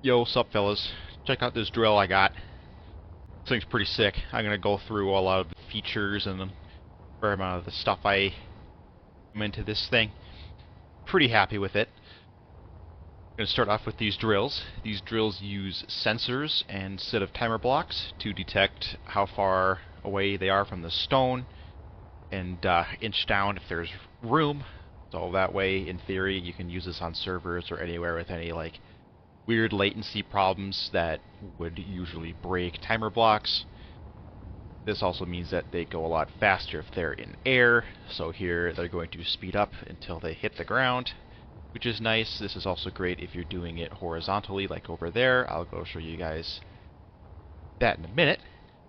Yo, sup fellas. Check out this drill I got. This thing's pretty sick. I'm gonna go through a lot of the features and a fair amount of the stuff I come into this thing. Pretty happy with it. I'm gonna start off with these drills. These drills use sensors instead of timer blocks to detect how far away they are from the stone and inch down if there's room. So that way, in theory, you can use this on servers or anywhere with any like weird latency problems that would usually break timer blocks. This also means that they go a lot faster if they're in air, so here they're going to speed up until they hit the ground, which is nice. This is also great if you're doing it horizontally, like over there. I'll go show you guys that in a minute.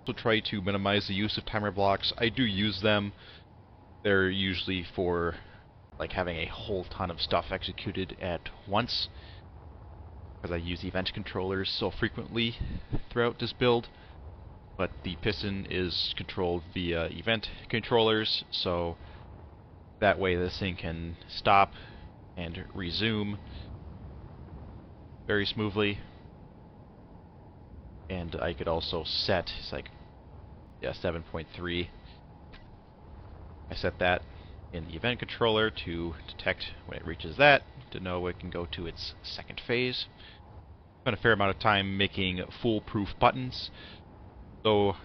So try to minimize the use of timer blocks. I do use them. They're usually for like having a whole ton of stuff executed at once, because I use event controllers so frequently throughout this build. But the piston is controlled via event controllers, so that way this thing can stop and resume very smoothly. And I could also set, it's like, yeah, 7.3. I set that in the event controller to detect when it reaches that, to know it can go to its second phase. Spent a fair amount of time making foolproof buttons. So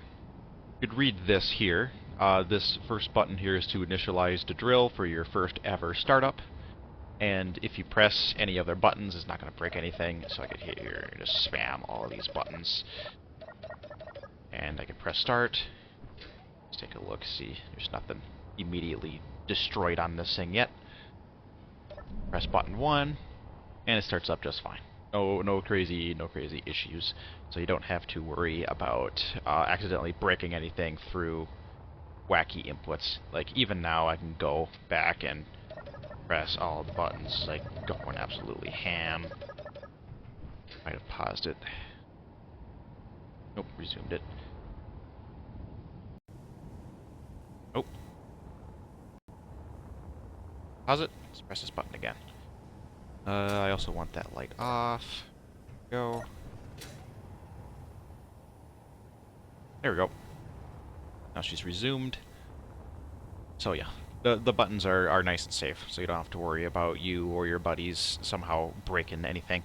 you could read this here. This first button here is to initialize the drill for your first ever startup. And if you press any other buttons, it's not going to break anything. So I could hit here and just spam all of these buttons. And I can press start. Let's take a look, see. There's nothing immediately destroyed on this thing yet. Press button 1, and it starts up just fine. No crazy issues. So you don't have to worry about accidentally breaking anything through wacky inputs. Like even now, I can go back and press all the buttons, like going absolutely ham. Might have paused it. Nope, resumed it. Nope. Pause it. Let's press this button again. I also want that light off. Go. There we go. Now she's resumed. So yeah, the buttons are nice and safe, so you don't have to worry about you or your buddies somehow breaking anything.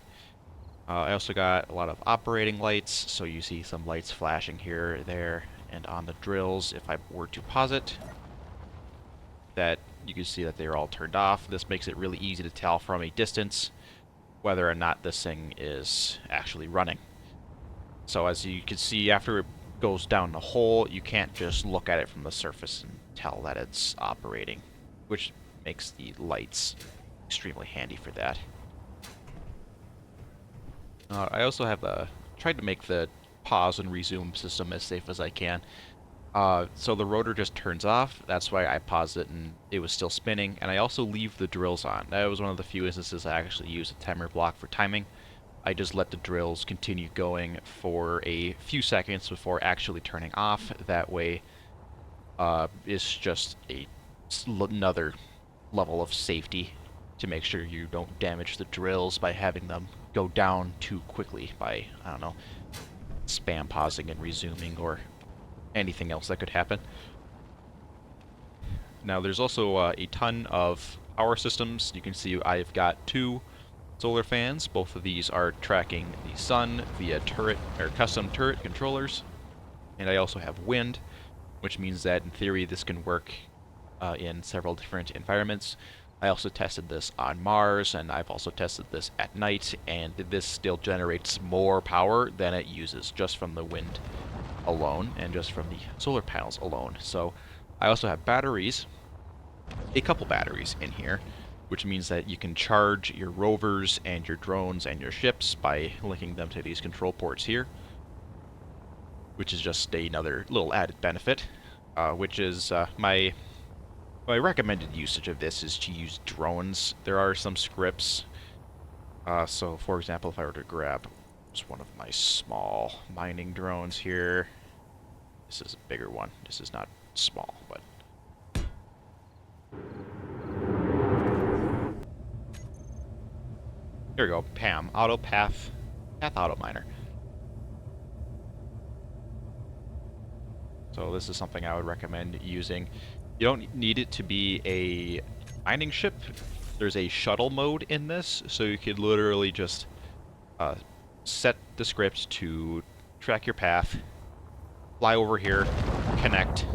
I also got a lot of operating lights, so you see some lights flashing here, there, and on the drills. If I were to pause it, that you can see that they're all turned off. This makes it really easy to tell from a distance whether or not this thing is actually running. So as you can see, after it goes down the hole, you can't just look at it from the surface and tell that it's operating, which makes the lights extremely handy for that. I also have tried to make the pause and resume system as safe as I can. So the rotor just turns off. That's why I paused it and it was still spinning. And I also leave the drills on. That was one of the few instances I actually used a timer block for timing. I just let the drills continue going for a few seconds before actually turning off. That way, it's just another level of safety to make sure you don't damage the drills by having them go down too quickly by, I don't know, spam pausing and resuming or anything else that could happen. Now there's also a ton of power systems. You can see I've got 2 solar fans. Both of these are tracking the sun via turret or custom turret controllers. And I also have wind, which means that in theory this can work in several different environments. I also tested this on Mars, and I've also tested this at night, and this still generates more power than it uses just from the wind alone and just from the solar panels alone. So I also have batteries, a couple batteries in here, which means that you can charge your rovers and your drones and your ships by linking them to these control ports here, which is just another little added benefit, which is my recommended usage of this is to use drones. There are some scripts. So for example, if I were to grab just one of my small mining drones here. This is a bigger one. This is not small, but here we go. PAM, auto path Path Auto Miner. So this is something I would recommend using. You don't need it to be a mining ship. There's a shuttle mode in this, so you could literally just set the script to track your path, fly over here, connect,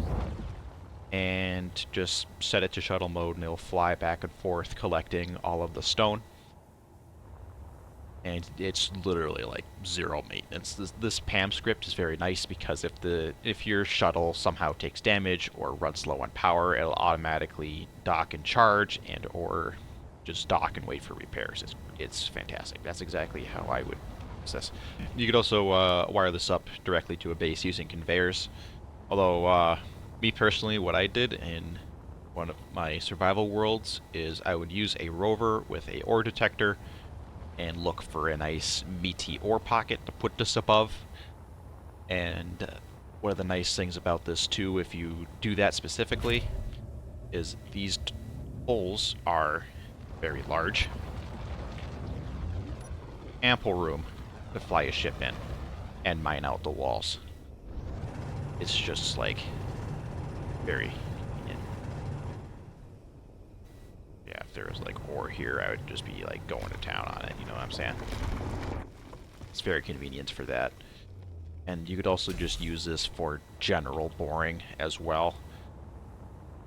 and just set it to shuttle mode, and it'll fly back and forth collecting all of the stone. And it's literally like zero maintenance. This PAM script is very nice because if your shuttle somehow takes damage or runs low on power, it'll automatically dock and charge, and or just dock and wait for repairs. It's fantastic. That's exactly how I would use this. You could also wire this up directly to a base using conveyors. Although, me personally, what I did in one of my survival worlds is I would use a rover with a ore detector and look for a nice meaty ore pocket to put this above. And one of the nice things about this too, if you do that specifically, is these holes are very large. Ample room to fly a ship in and mine out the walls. It's just like very convenient. Yeah, if there was like ore here, I would just be like going to town on it, you know what I'm saying? It's very convenient for that. And you could also just use this for general boring as well.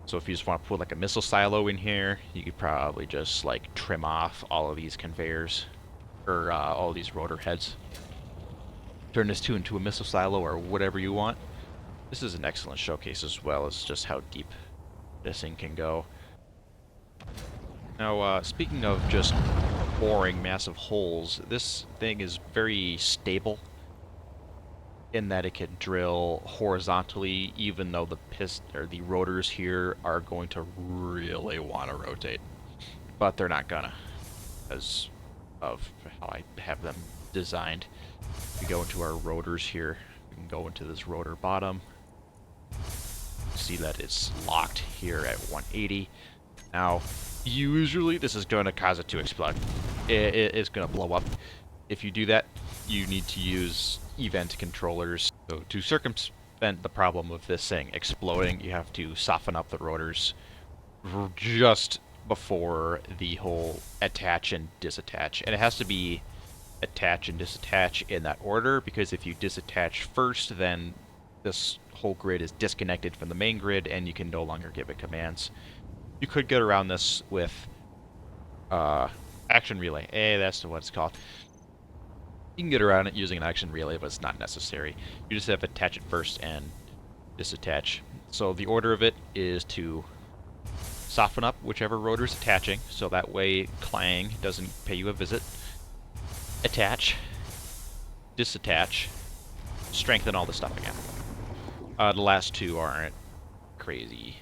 So if you just want to put like a missile silo in here, you could probably just like trim off all of these conveyors, or all these rotor heads. Turn this into a missile silo or whatever you want. This is an excellent showcase as well as just how deep this thing can go. Now, speaking of just boring massive holes, this thing is very stable in that it can drill horizontally, even though the rotors here are going to really want to rotate, but they're not gonna, because of how I have them designed. We go into our rotors here. We can go into this rotor bottom. See that it's locked here at 180. Now, usually this is going to cause it to explode. It's going to blow up. If you do that, you need to use event controllers. So to circumvent the problem of this thing exploding, you have to soften up the rotors just before the whole attach and disattach. And it has to be attach and disattach in that order, because if you disattach first, then this whole grid is disconnected from the main grid and you can no longer give it commands. You could get around this with action relay. That's what it's called. You can get around it using an action relay, but it's not necessary. You just have to attach it first and disattach. So the order of it is to soften up whichever rotor is attaching, so that way Clang doesn't pay you a visit. Attach, disattach, strengthen all the stuff again. The last two aren't crazy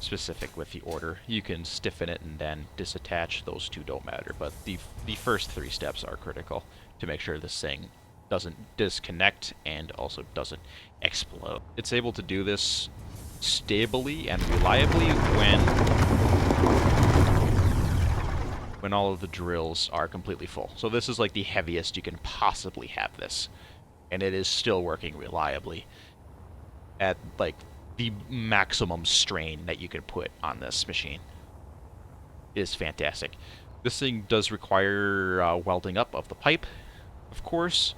specific with the order. You can stiffen it and then disattach. Those two don't matter, but the first three steps are critical to make sure this thing doesn't disconnect and also doesn't explode. It's able to do this stably and reliably when all of the drills are completely full. So this is like the heaviest you can possibly have this, and it is still working reliably at like the maximum strain that you can put on this machine. It is fantastic. This thing does require welding up of the pipe, of course,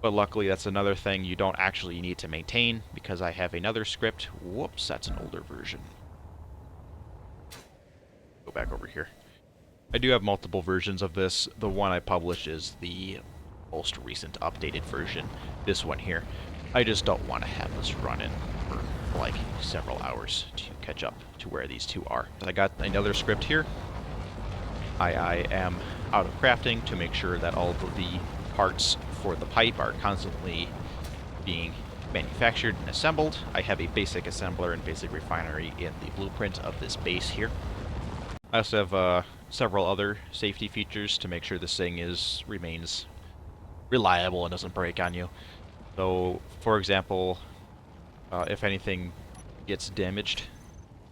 but luckily that's another thing you don't actually need to maintain, because I have another script. Whoops, that's an older version. Go back over here. I do have multiple versions of this. The one I published is the most recent updated version, this one here. I just don't want to have this running for like several hours to catch up to where these two are. I got another script here. I am out of crafting to make sure that all of the parts for the pipe are constantly being manufactured and assembled. I have a basic assembler and basic refinery in the blueprint of this base here. I also have several other safety features to make sure this thing remains reliable and doesn't break on you. So, for example, if anything gets damaged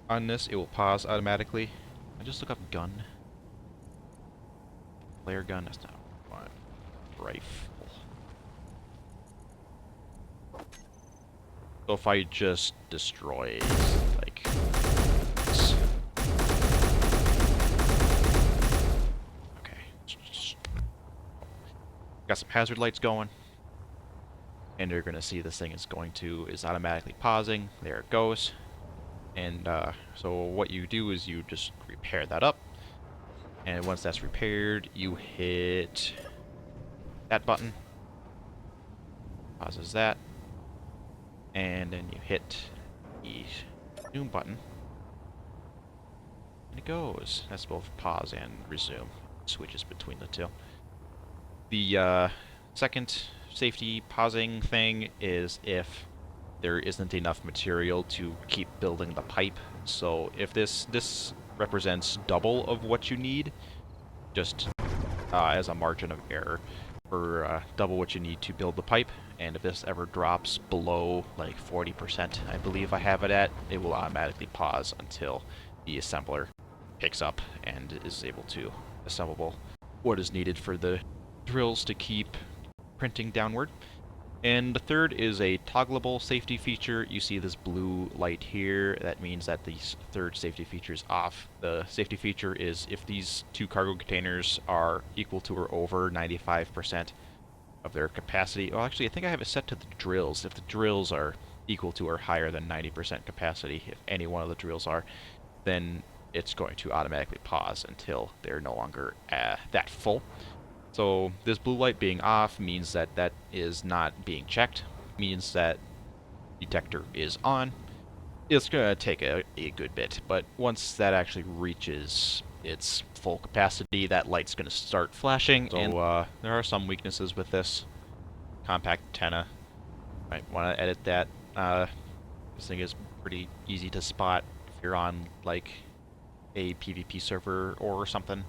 on this, it will pause automatically. I just look up gun. Flare gun, that's not what I want rifle. So if I just destroy, like, this. Okay. Got some hazard lights going. And you're going to see this thing is automatically pausing. There it goes. And so what you do is you just repair that up. And once that's repaired, you hit that button. Pauses that. And then you hit the resume button. And it goes. That's both pause and resume. Switches between the two. The second safety pausing thing is if there isn't enough material to keep building the pipe. So if this represents double of what you need, just as a margin of error, for double what you need to build the pipe, and if this ever drops below like 40%, I believe I have it at, it will automatically pause until the assembler picks up and is able to assemble what is needed for the drills to keep printing downward. And the third is a toggleable safety feature. You see this blue light here. That means that the third safety feature is off. The safety feature is if these two cargo containers are equal to or over 95% of their capacity. Well, actually, I think I have it set to the drills. If the drills are equal to or higher than 90% capacity, if any one of the drills are, then it's going to automatically pause until they're no longer that full. So this blue light being off means that that is not being checked, means that detector is on. It's going to take a good bit, but once that actually reaches its full capacity, that light's going to start flashing. So there are some weaknesses with this compact antenna. Might want to edit that. This thing is pretty easy to spot if you're on like a PvP server or something.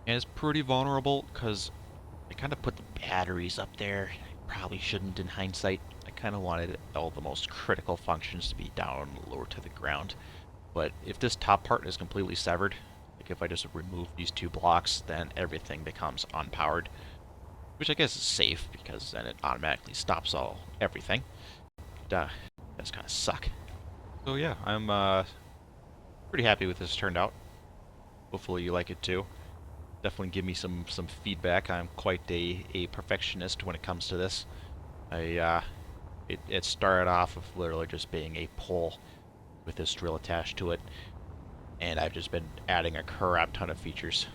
And it's pretty vulnerable because I kind of put the batteries up there. I probably shouldn't in hindsight. I kind of wanted all the most critical functions to be down lower to the ground. But if this top part is completely severed, like if I just remove these two blocks, then everything becomes unpowered. Which I guess is safe because then it automatically stops everything. But, that's kind of suck. So yeah, I'm pretty happy with this turned out. Hopefully you like it too. Definitely give me some feedback. I'm quite a perfectionist when it comes to this. It started off of literally just being a pole with this drill attached to it, and I've just been adding a crap ton of features